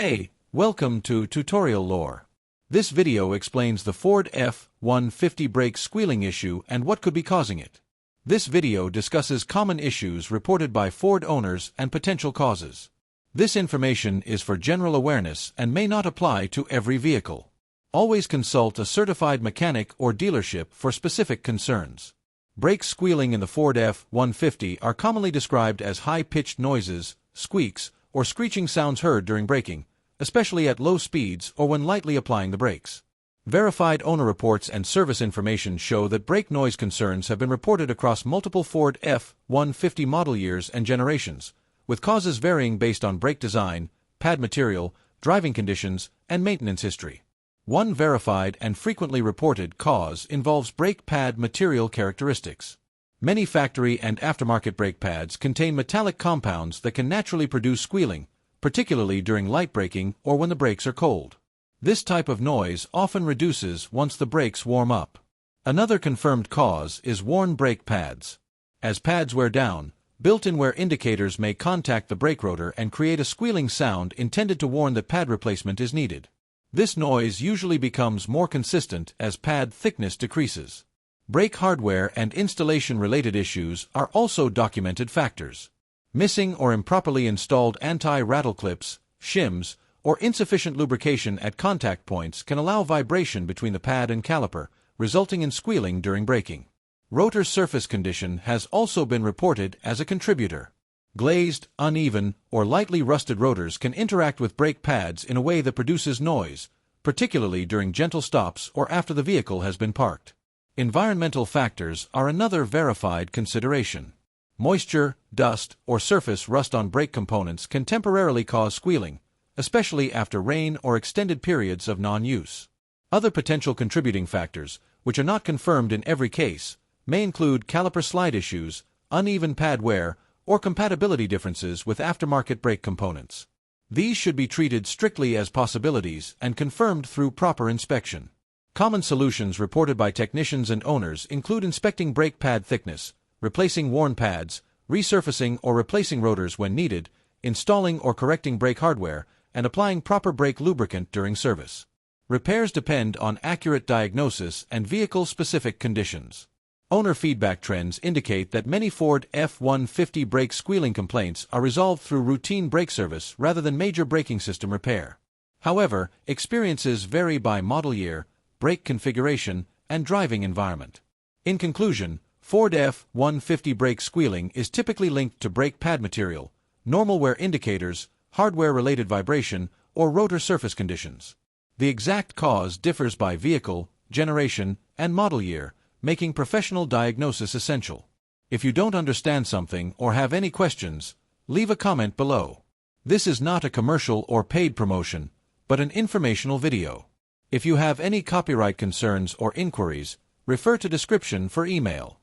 Hey, welcome to Tutorial Lore. This video explains the Ford F-150 brake squealing issue and what could be causing it. This video discusses common issues reported by Ford owners and potential causes. This information is for general awareness and may not apply to every vehicle. Always consult a certified mechanic or dealership for specific concerns. Brake squealing in the Ford F-150 are commonly described as high-pitched noises, squeaks, or screeching sounds heard during braking, especially at low speeds or when lightly applying the brakes. Verified owner reports and service information show that brake noise concerns have been reported across multiple Ford F-150 model years and generations, with causes varying based on brake design, pad material, driving conditions, and maintenance history. One verified and frequently reported cause involves brake pad material characteristics. Many factory and aftermarket brake pads contain metallic compounds that can naturally produce squealing, particularly during light braking or when the brakes are cold. This type of noise often reduces once the brakes warm up. Another confirmed cause is worn brake pads. As pads wear down, built-in wear indicators may contact the brake rotor and create a squealing sound intended to warn that pad replacement is needed. This noise usually becomes more consistent as pad thickness decreases. Brake hardware and installation-related issues are also documented factors. Missing or improperly installed anti-rattle clips, shims, or insufficient lubrication at contact points can allow vibration between the pad and caliper, resulting in squealing during braking. Rotor surface condition has also been reported as a contributor. Glazed, uneven, or lightly rusted rotors can interact with brake pads in a way that produces noise, particularly during gentle stops or after the vehicle has been parked. Environmental factors are another verified consideration. Moisture, dust, or surface rust on brake components can temporarily cause squealing, especially after rain or extended periods of non-use. Other potential contributing factors, which are not confirmed in every case, may include caliper slide issues, uneven pad wear, or compatibility differences with aftermarket brake components. These should be treated strictly as possibilities and confirmed through proper inspection. Common solutions reported by technicians and owners include inspecting brake pad thickness, replacing worn pads, resurfacing or replacing rotors when needed, installing or correcting brake hardware, and applying proper brake lubricant during service. Repairs depend on accurate diagnosis and vehicle-specific conditions. Owner feedback trends indicate that many Ford F-150 brake squealing complaints are resolved through routine brake service rather than major braking system repair. However, experiences vary by model year, brake configuration, and driving environment. In conclusion, Ford F-150 brake squealing is typically linked to brake pad material, normal wear indicators, hardware-related vibration, or rotor surface conditions. The exact cause differs by vehicle, generation, and model year, making professional diagnosis essential. If you don't understand something or have any questions, leave a comment below. This is not a commercial or paid promotion, but an informational video. If you have any copyright concerns or inquiries, refer to description for email.